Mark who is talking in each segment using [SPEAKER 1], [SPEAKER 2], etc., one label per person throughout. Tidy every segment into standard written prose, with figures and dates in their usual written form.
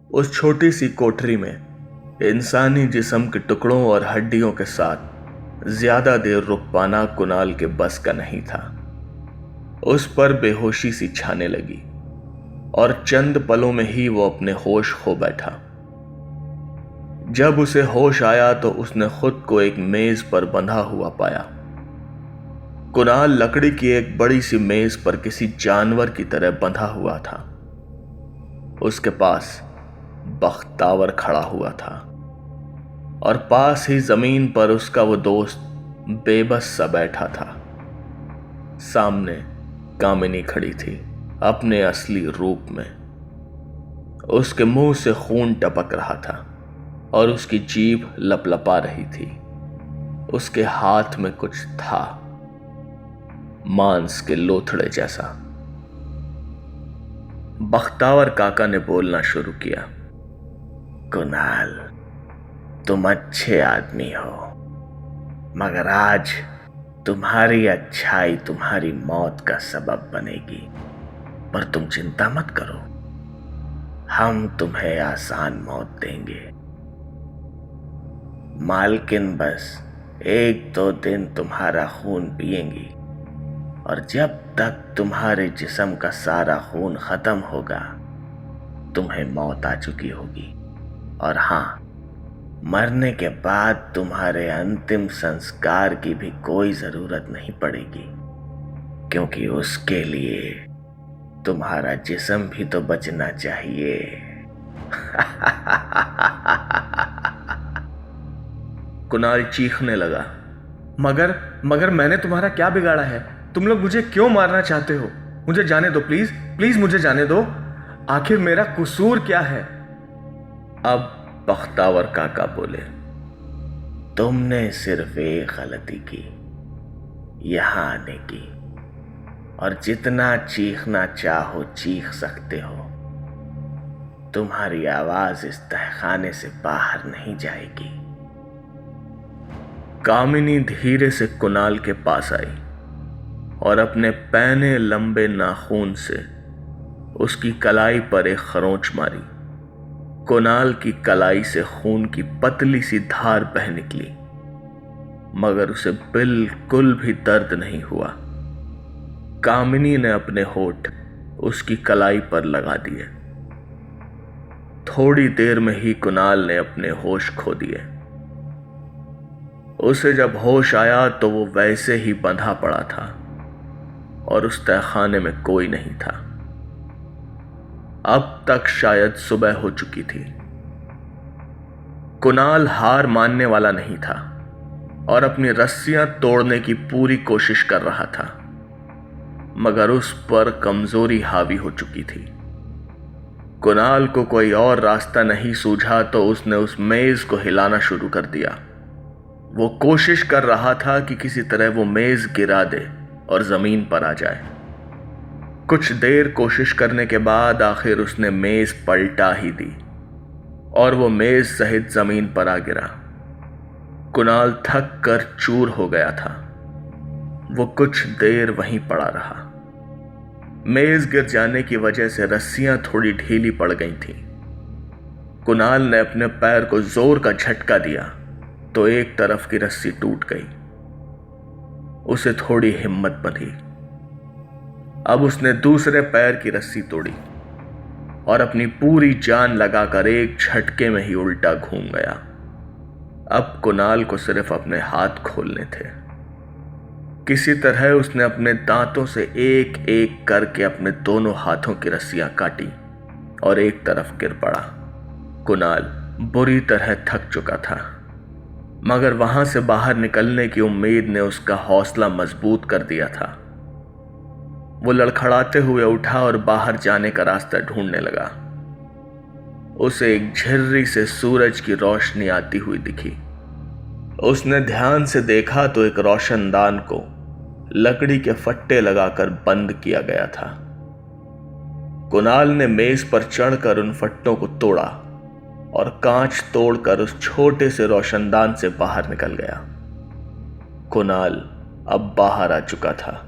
[SPEAKER 1] उस छोटी सी कोठरी में इंसानी जिस्म के टुकड़ों और हड्डियों के साथ ज्यादा देर रुक पाना कुणाल के बस का नहीं था। उस पर बेहोशी सी छाने लगी और चंद पलों में ही वो अपने होश खो बैठा। जब उसे होश आया तो उसने खुद को एक मेज पर बंधा हुआ पाया। कुणाल लकड़ी की एक बड़ी सी मेज पर किसी जानवर की तरह बंधा हुआ था। उसके पास बख्तावर खड़ा हुआ था और पास ही जमीन पर उसका वो दोस्त बेबस सा बैठा था। सामने कामिनी खड़ी थी अपने असली रूप में। उसके मुंह से खून टपक रहा था और उसकी जीभ लपलपा रही थी। उसके हाथ में कुछ था, मांस के लोथड़े जैसा। बख्तावर काका ने बोलना शुरू किया। कुणाल, तुम अच्छे आदमी हो, मगर आज तुम्हारी अच्छाई तुम्हारी मौत का सबब बनेगी। पर तुम चिंता मत करो, हम तुम्हें आसान मौत देंगे। मालकिन बस 1-2 दिन तुम्हारा खून पिएंगी और जब तक तुम्हारे जिस्म का सारा खून खत्म होगा तुम्हें मौत आ चुकी होगी। और हाँ, मरने के बाद तुम्हारे अंतिम संस्कार की भी कोई जरूरत नहीं पड़ेगी, क्योंकि उसके लिए तुम्हारा जिस्म भी तो बचना चाहिए। कुणाल चीखने लगा।
[SPEAKER 2] मगर मैंने तुम्हारा क्या बिगाड़ा है? तुम लोग मुझे क्यों मारना चाहते हो? मुझे जाने दो, प्लीज प्लीज मुझे जाने दो। आखिर मेरा कसूर क्या है?
[SPEAKER 1] अब बख्तावर काका बोले, तुमने सिर्फ एक गलती की, यहां आने की, और जितना चीखना चाहो चीख सकते हो। तुम्हारी आवाज इस तहखाने से बाहर नहीं जाएगी। कामिनी धीरे से कुणाल के पास आई और अपने पैने लंबे नाखून से उसकी कलाई पर एक खरोंच मारी। कुणाल की कलाई से खून की पतली सी धार बह निकली, मगर उसे बिल्कुल भी दर्द नहीं हुआ। कामिनी ने अपने होठ उसकी कलाई पर लगा दिए। थोड़ी देर में ही कुणाल ने अपने होश खो दिए। उसे जब होश आया तो वो वैसे ही बंधा पड़ा था और उस तहखाने में कोई नहीं था। अब तक शायद सुबह हो चुकी थी। कुणाल हार मानने वाला नहीं था और अपनी रस्सियां तोड़ने की पूरी कोशिश कर रहा था, मगर उस पर कमजोरी हावी हो चुकी थी। कुणाल को कोई और रास्ता नहीं सूझा तो उसने उस मेज को हिलाना शुरू कर दिया। वो कोशिश कर रहा था कि किसी तरह वो मेज गिरा दे और जमीन पर आ जाए। कुछ देर कोशिश करने के बाद आखिर उसने मेज पलटा ही दी और वो मेज सहित जमीन पर आ गिरा। कुणाल थक कर चूर हो गया था। वो कुछ देर वहीं पड़ा रहा। मेज गिर जाने की वजह से रस्सियां थोड़ी ढीली पड़ गई थीं। कुणाल ने अपने पैर को जोर का झटका दिया तो एक तरफ की रस्सी टूट गई। उसे थोड़ी हिम्मत बंधी। अब उसने दूसरे पैर की रस्सी तोड़ी और अपनी पूरी जान लगाकर एक झटके में ही उल्टा घूम गया। अब कुणाल को सिर्फ अपने हाथ खोलने थे। किसी तरह उसने अपने दांतों से एक एक करके अपने दोनों हाथों की रस्सियां काटी और एक तरफ गिर पड़ा। कुणाल बुरी तरह थक चुका था, मगर वहां से बाहर निकलने की उम्मीद ने उसका हौसला मजबूत कर दिया था। वो लड़खड़ाते हुए उठा और बाहर जाने का रास्ता ढूंढने लगा। उसे एक झिर्री से सूरज की रोशनी आती हुई दिखी। उसने ध्यान से देखा तो एक रोशनदान को लकड़ी के फट्टे लगाकर बंद किया गया था। कुणाल ने मेज पर चढ़कर उन फट्टों को तोड़ा और कांच तोड़कर उस छोटे से रोशनदान से बाहर निकल गया। कुणाल अब बाहर आ चुका था।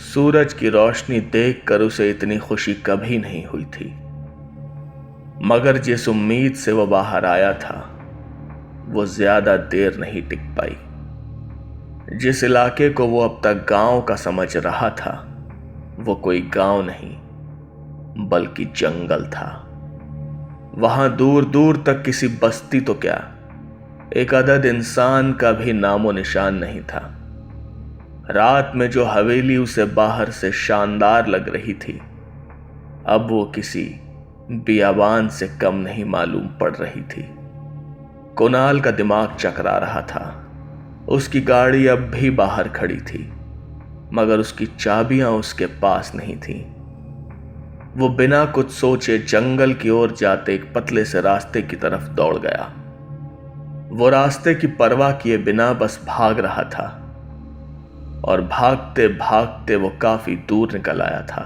[SPEAKER 1] सूरज की रोशनी देखकर उसे इतनी खुशी कभी नहीं हुई थी। मगर जिस उम्मीद से वो बाहर आया था वो ज्यादा देर नहीं टिक पाई। जिस इलाके को वो अब तक गांव का समझ रहा था वो कोई गांव नहीं बल्कि जंगल था। वहां दूर दूर तक किसी बस्ती तो क्या, एक अदद इंसान का भी नामो निशान नहीं था। रात में जो हवेली उसे बाहर से शानदार लग रही थी अब वो किसी बियाबान से कम नहीं मालूम पड़ रही थी। कुणाल का दिमाग चकरा रहा था। उसकी गाड़ी अब भी बाहर खड़ी थी मगर उसकी चाबियां उसके पास नहीं थी। वो बिना कुछ सोचे जंगल की ओर जाते एक पतले से रास्ते की तरफ दौड़ गया। वो रास्ते की परवाह किए बिना बस भाग रहा था और भागते भागते वो काफी दूर निकल आया था।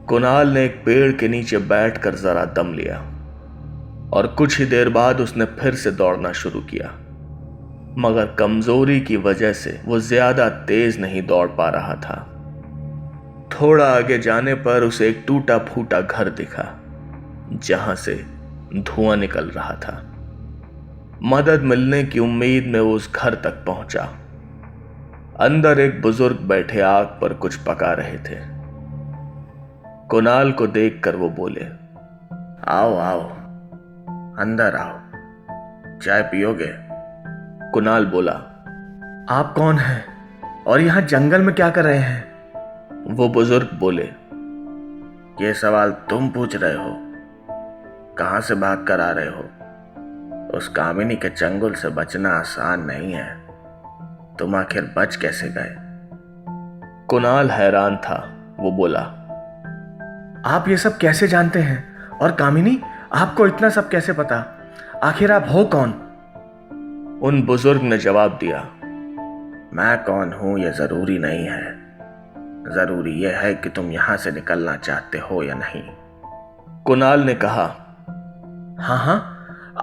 [SPEAKER 1] कुणाल ने एक पेड़ के नीचे बैठकर जरा दम लिया और कुछ ही देर बाद उसने फिर से दौड़ना शुरू किया मगर कमजोरी की वजह से वो ज्यादा तेज नहीं दौड़ पा रहा था। थोड़ा आगे जाने पर उसे एक टूटा फूटा घर दिखा जहां से धुआं निकल रहा था। मदद मिलने की उम्मीद में वो उस घर तक पहुंचा। अंदर एक बुजुर्ग बैठे आग पर कुछ पका रहे थे। कुणाल को देखकर वो बोले,
[SPEAKER 2] आओ आओ, अंदर आओ, चाय पियोगे?
[SPEAKER 1] कुणाल बोला,
[SPEAKER 2] आप कौन हैं और यहाँ जंगल में क्या कर रहे हैं?
[SPEAKER 1] वो बुजुर्ग बोले,
[SPEAKER 2] ये सवाल तुम पूछ रहे हो? कहाँ से भाग कर आ रहे हो? उस कामिनी के चंगुल से बचना आसान नहीं है। तुम आखिर बच कैसे गए?
[SPEAKER 1] कुणाल हैरान था। वो बोला,
[SPEAKER 2] आप ये सब कैसे जानते हैं? और कामिनी, आपको इतना सब कैसे पता? आखिर आप हो कौन?
[SPEAKER 1] उन बुजुर्ग ने जवाब दिया,
[SPEAKER 2] मैं कौन हूं ये जरूरी नहीं है, जरूरी यह है कि तुम यहां से निकलना चाहते हो या नहीं।
[SPEAKER 1] कुणाल ने कहा,
[SPEAKER 2] हाँ हाँ,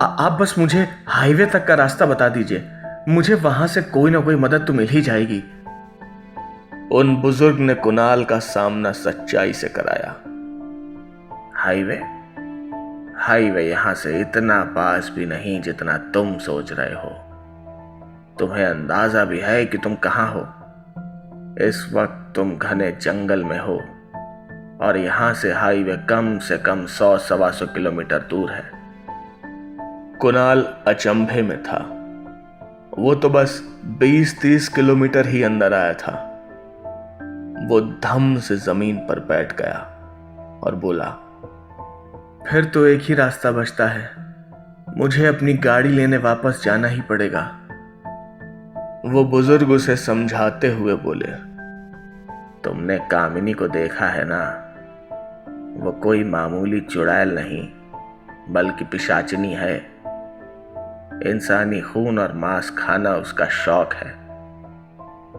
[SPEAKER 2] आप बस मुझे हाईवे तक का रास्ता बता दीजिए, मुझे वहां से कोई ना कोई मदद तो मिल ही जाएगी।
[SPEAKER 1] उन बुजुर्ग ने कुणाल का सामना सच्चाई से कराया।
[SPEAKER 2] हाईवे? हाईवे यहां से इतना पास भी नहीं जितना तुम सोच रहे हो। तुम्हें अंदाजा भी है कि तुम कहां हो? इस वक्त तुम घने जंगल में हो और यहां से हाईवे कम से कम 100-125 किलोमीटर दूर है।
[SPEAKER 1] कुणाल अचंभे में था। वो तो बस 20-30 किलोमीटर ही अंदर आया था। वो धम से जमीन पर बैठ गया और बोला,
[SPEAKER 2] फिर तो एक ही रास्ता बचता है, मुझे अपनी गाड़ी लेने वापस जाना ही पड़ेगा।
[SPEAKER 1] वो बुजुर्ग उसे समझाते हुए बोले,
[SPEAKER 2] तुमने कामिनी को देखा है ना? वो कोई मामूली चुड़ैल नहीं बल्कि पिशाचिनी है। इंसानी खून और मांस खाना उसका शौक है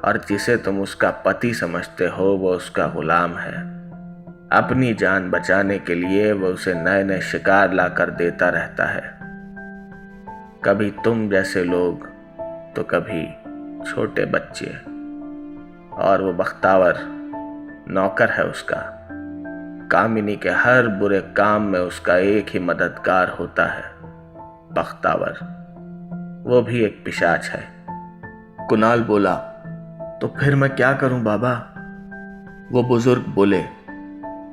[SPEAKER 2] और जिसे तुम उसका पति समझते हो वो उसका गुलाम है। अपनी जान बचाने के लिए वो उसे नए नए शिकार लाकर देता रहता है। कभी तुम जैसे लोग तो कभी छोटे बच्चे, और वो बख्तावर नौकर है उसका। कामिनी के हर बुरे काम में उसका एक ही मददगार होता है, बख्तावर। वो भी एक पिशाच है।
[SPEAKER 1] कुणाल बोला,
[SPEAKER 2] तो फिर मैं क्या करूं बाबा?
[SPEAKER 1] वो बुजुर्ग बोले,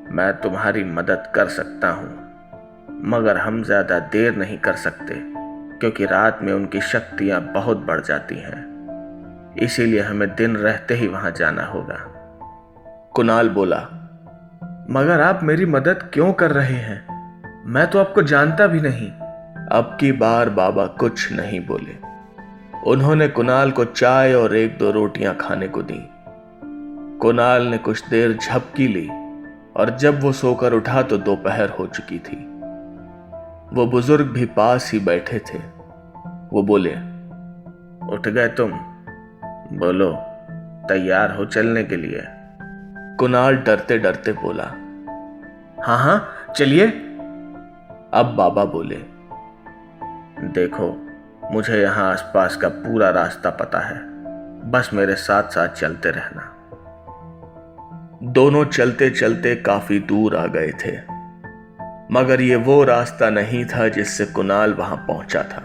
[SPEAKER 2] मैं तुम्हारी मदद कर सकता हूं मगर हम ज्यादा देर नहीं कर सकते क्योंकि रात में उनकी शक्तियां बहुत बढ़ जाती हैं। इसीलिए हमें दिन रहते ही वहां जाना होगा।
[SPEAKER 1] कुणाल बोला,
[SPEAKER 2] मगर आप मेरी मदद क्यों कर रहे हैं? मैं तो आपको जानता भी नहीं।
[SPEAKER 1] अब की बार बाबा कुछ नहीं बोले। उन्होंने कुणाल को चाय और 1-2 रोटियां खाने को दी। कुणाल ने कुछ देर झपकी ली और जब वो सोकर उठा तो दोपहर हो चुकी थी। वो बुजुर्ग भी पास ही बैठे थे। वो बोले,
[SPEAKER 2] उठ गए तुम? बोलो, तैयार हो चलने के लिए?
[SPEAKER 1] कुणाल डरते डरते बोला,
[SPEAKER 2] हाँ हाँ, चलिए।
[SPEAKER 1] अब बाबा बोले,
[SPEAKER 2] देखो, मुझे यहाँ आसपास का पूरा रास्ता पता है, बस मेरे साथ साथ चलते रहना।
[SPEAKER 1] दोनों चलते चलते काफी दूर आ गए थे मगर ये वो रास्ता नहीं था जिससे कुणाल वहां पहुंचा था।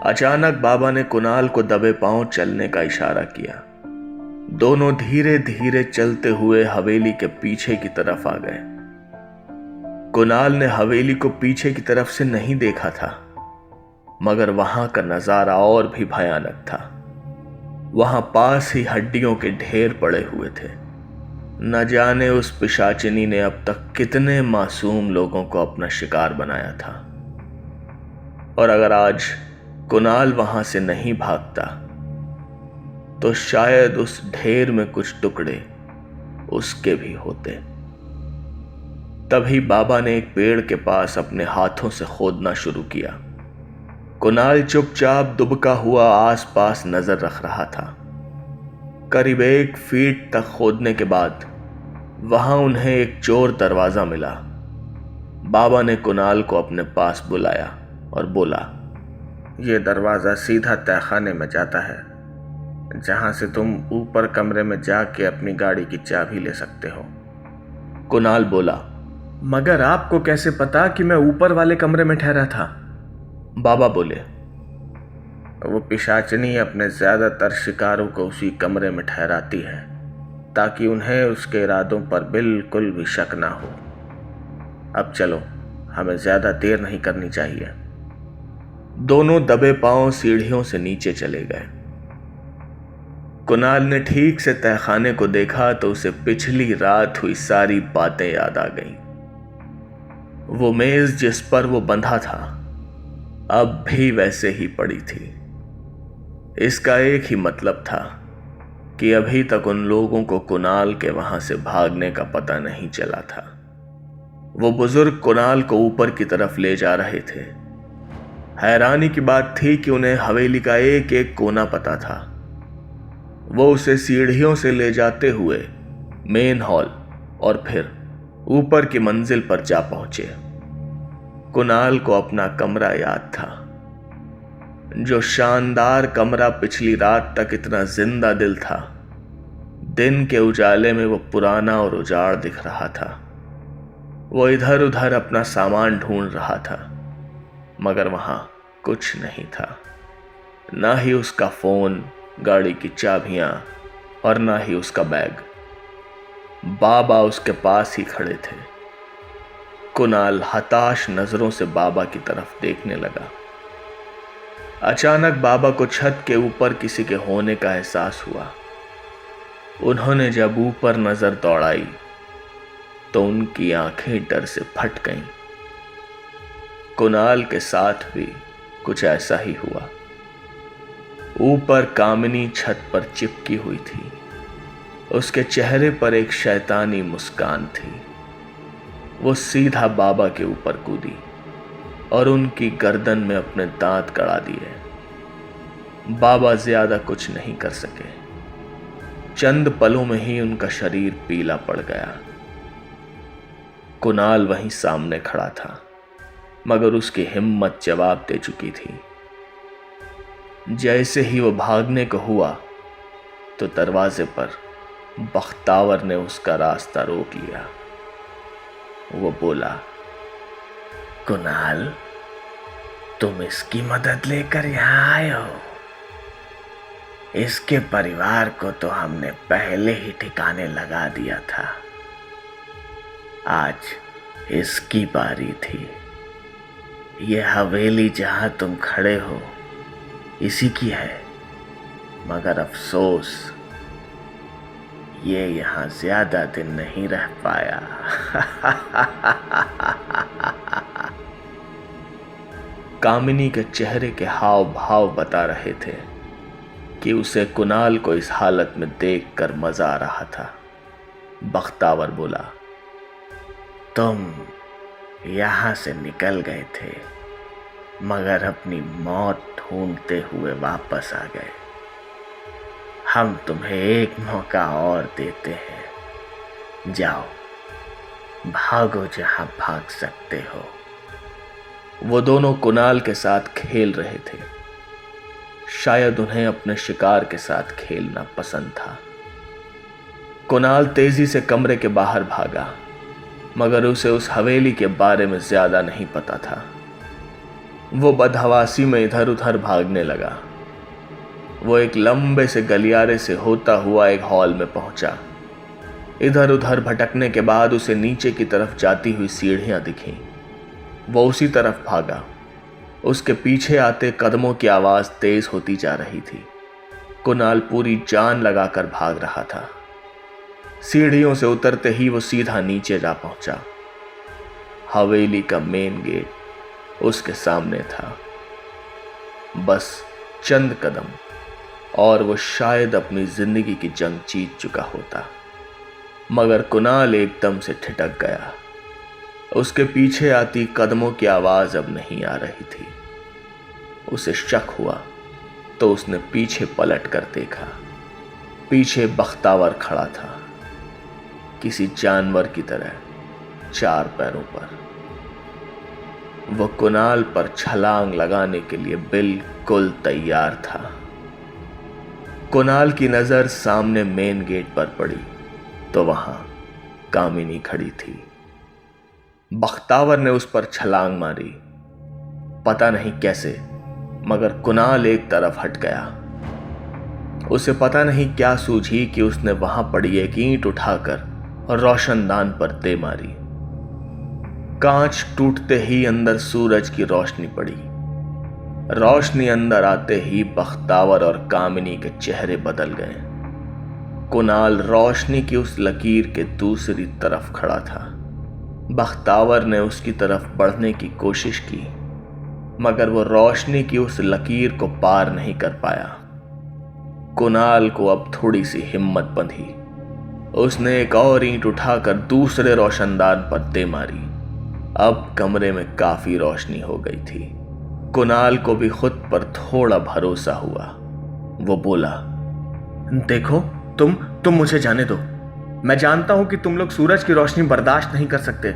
[SPEAKER 1] अचानक बाबा ने कुणाल को दबे पांव चलने का इशारा किया। दोनों धीरे धीरे चलते हुए हवेली के पीछे की तरफ आ गए। कुणाल ने हवेली को पीछे की तरफ से नहीं देखा था, मगर वहां का नजारा और भी भयानक था। वहां पास ही हड्डियों के ढेर पड़े हुए थे। न जाने उस पिशाचिनी ने अब तक कितने मासूम लोगों को अपना शिकार बनाया था। और अगर आज कुणाल वहां से नहीं भागता तो शायद उस ढेर में कुछ टुकड़े उसके भी होते। तभी बाबा ने एक पेड़ के पास अपने हाथों से खोदना शुरू किया। कुणाल चुपचाप दुबका हुआ आसपास नजर रख रहा था। करीब 1 फीट तक खोदने के बाद वहां उन्हें एक चोर दरवाजा मिला। बाबा ने कुणाल को अपने पास बुलाया और बोला,
[SPEAKER 2] ये दरवाज़ा सीधा तहखाने में जाता है, जहाँ से तुम ऊपर कमरे में जाके अपनी गाड़ी की चाबी ले सकते हो।
[SPEAKER 1] कुणाल बोला,
[SPEAKER 3] मगर आपको कैसे पता कि मैं ऊपर वाले कमरे में ठहरा था?
[SPEAKER 1] बाबा बोले,
[SPEAKER 2] वो पिशाचनी अपने ज़्यादातर शिकारों को उसी कमरे में ठहराती है, ताकि उन्हें उसके इरादों पर बिल्कुल भी शक ना हो। अब चलो, हमें ज़्यादा देर नहीं करनी चाहिए।
[SPEAKER 1] दोनों दबे पांव सीढ़ियों से नीचे चले गए। कुणाल ने ठीक से तहखाने को देखा तो उसे पिछली रात हुई सारी बातें याद आ गईं। वो मेज जिस पर वो बंधा था अब भी वैसे ही पड़ी थी। इसका एक ही मतलब था कि अभी तक उन लोगों को कुणाल के वहां से भागने का पता नहीं चला था। वो बुजुर्ग कुणाल को ऊपर की तरफ ले जा रहे थे। हैरानी की बात थी कि उन्हें हवेली का एक एक कोना पता था। वो उसे सीढ़ियों से ले जाते हुए मेन हॉल और फिर ऊपर की मंजिल पर जा पहुंचे। कुणाल को अपना कमरा याद था। जो शानदार कमरा पिछली रात तक इतना जिंदा दिल था, दिन के उजाले में वो पुराना और उजाड़ दिख रहा था। वो इधर उधर अपना सामान ढूंढ रहा था, मगर वहां कुछ नहीं था। ना ही उसका फोन, गाड़ी की चाबियां और ना ही उसका बैग। बाबा उसके पास ही खड़े थे। कुणाल हताश नजरों से बाबा की तरफ देखने लगा। अचानक बाबा को छत के ऊपर किसी के होने का एहसास हुआ। उन्होंने जब ऊपर नजर दौड़ाई तो उनकी आंखें डर से फट गईं। कुणाल के साथ भी कुछ ऐसा ही हुआ। ऊपर कामिनी छत पर चिपकी हुई थी। उसके चेहरे पर एक शैतानी मुस्कान थी। वो सीधा बाबा के ऊपर कूदी और उनकी गर्दन में अपने दांत गड़ा दिए। बाबा ज्यादा कुछ नहीं कर सके। चंद पलों में ही उनका शरीर पीला पड़ गया। कुणाल वहीं सामने खड़ा था, मगर उसकी हिम्मत जवाब दे चुकी थी। जैसे ही वो भागने को हुआ तो दरवाजे पर बख्तावर ने उसका रास्ता रोक लिया। वो बोला,
[SPEAKER 2] कुणाल, तुम इसकी मदद लेकर यहाँ आए हो। इसके परिवार को तो हमने पहले ही ठिकाने लगा दिया था। आज इसकी बारी थी। यह हवेली जहां तुम खड़े हो इसी की है, मगर अफसोस ये यहां ज्यादा दिन नहीं रह पाया।
[SPEAKER 1] कामिनी के चेहरे के हाव भाव बता रहे थे कि उसे कुणाल को इस हालत में देखकर मजा आ रहा था। बख्तावर बोला,
[SPEAKER 2] तुम यहां से निकल गए थे, मगर अपनी मौत ढूंढते हुए वापस आ गए। हम तुम्हें एक मौका और देते हैं। जाओ, भागो जहां भाग सकते हो।
[SPEAKER 1] वो दोनों कुणाल के साथ खेल रहे थे। शायद उन्हें अपने शिकार के साथ खेलना पसंद था। कुणाल तेजी से कमरे के बाहर भागा। मगर उसे उस हवेली के बारे में ज्यादा नहीं पता था। वो बदहवासी में इधर उधर भागने लगा। वो एक लंबे से गलियारे से होता हुआ एक हॉल में पहुंचा। इधर उधर भटकने के बाद उसे नीचे की तरफ जाती हुई सीढ़ियां दिखीं। वो उसी तरफ भागा। उसके पीछे आते कदमों की आवाज तेज होती जा रही थी। कुणाल पूरी जान लगाकर भाग रहा था। सीढ़ियों से उतरते ही वो सीधा नीचे जा पहुंचा। हवेली का मेन गेट उसके सामने था। बस चंद कदम और वो शायद अपनी जिंदगी की जंग जीत चुका होता। मगर कुणाल एकदम से ठिठक गया। उसके पीछे आती कदमों की आवाज अब नहीं आ रही थी। उसे शक हुआ तो उसने पीछे पलट कर देखा। पीछे बख्तावर खड़ा था, किसी जानवर की तरह, 4 पैरों पर। वो कुणाल पर छलांग लगाने के लिए बिल्कुल तैयार था। कुणाल की नजर सामने मेन गेट पर पड़ी तो वहां कामिनी खड़ी थी। बख्तावर ने उस पर छलांग मारी। पता नहीं कैसे, मगर कुणाल एक तरफ हट गया। उसे पता नहीं क्या सूझी कि उसने वहां पड़ी एक ईंट उठाकर और रोशनदान पर दे मारी। कांच टूटते ही अंदर सूरज की रोशनी पड़ी। रोशनी अंदर आते ही बख्तावर और कामिनी के चेहरे बदल गए। कुणाल रोशनी की उस लकीर के दूसरी तरफ खड़ा था। बख्तावर ने उसकी तरफ बढ़ने की कोशिश की, मगर वो रोशनी की उस लकीर को पार नहीं कर पाया। कुणाल को अब थोड़ी सी हिम्मत बंधी। उसने एक और ईंट उठाकर दूसरे रोशनदान पर दे मारी। अब कमरे में काफी रोशनी हो गई थी। कुणाल को भी खुद पर थोड़ा भरोसा हुआ। वो बोला,
[SPEAKER 3] देखो, तुम मुझे जाने दो। मैं जानता हूं कि तुम लोग सूरज की रोशनी बर्दाश्त नहीं कर सकते।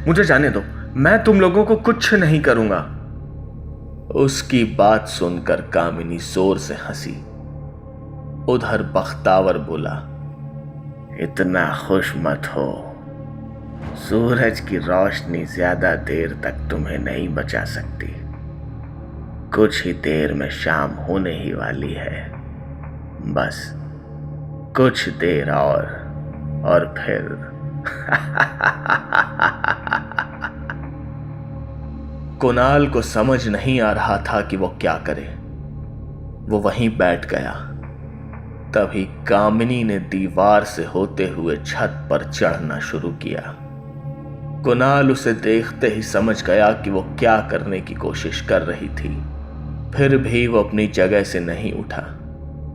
[SPEAKER 3] मुझे जाने दो। मैं तुम लोगों को कुछ नहीं करूंगा।
[SPEAKER 1] उसकी बात सुनकर कामिनी जोर से हंसी। उधर बख्तावर बोला,
[SPEAKER 2] इतना खुश मत हो। सूरज की रोशनी ज्यादा देर तक तुम्हें नहीं बचा सकती। कुछ ही देर में शाम होने ही वाली है। बस कुछ देर और फिर
[SPEAKER 1] कुणाल को समझ नहीं आ रहा था कि वो क्या करे। वो वहीं बैठ गया। तभी कामिनी ने दीवार से होते हुए छत पर चढ़ना शुरू किया। कुणाल उसे देखते ही समझ गया कि वो क्या करने की कोशिश कर रही थी। फिर भी वो अपनी जगह से नहीं उठा।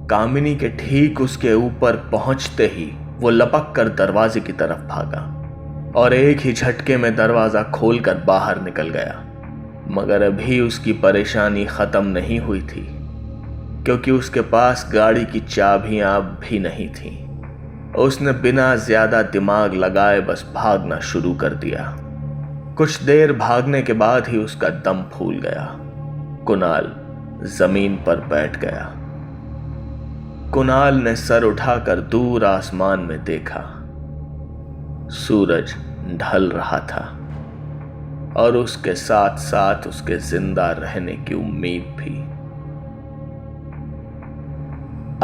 [SPEAKER 1] कामिनी के ठीक उसके ऊपर पहुंचते ही वो लपक कर दरवाजे की तरफ भागा और एक ही झटके में दरवाजा खोलकर बाहर निकल गया। मगर अभी उसकी परेशानी खत्म नहीं हुई थी, क्योंकि उसके पास गाड़ी की चाबियां अब भी नहीं थी। उसने बिना ज्यादा दिमाग लगाए बस भागना शुरू कर दिया। कुछ देर भागने के बाद ही उसका दम फूल गया। कुणाल जमीन पर बैठ गया। कुणाल ने सर उठाकर दूर आसमान में देखा। सूरज ढल रहा था और उसके साथ साथ उसके जिंदा रहने की उम्मीद भी।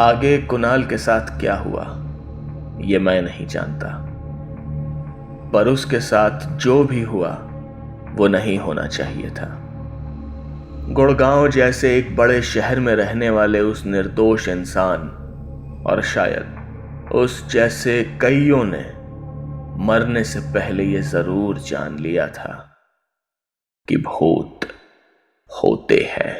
[SPEAKER 1] आगे कुणाल के साथ क्या हुआ ये मैं नहीं जानता, पर उसके साथ जो भी हुआ वो नहीं होना चाहिए था। गुड़गांव जैसे एक बड़े शहर में रहने वाले उस निर्दोष इंसान और शायद उस जैसे कईयों ने मरने से पहले ये जरूर जान लिया था कि भूत होते हैं।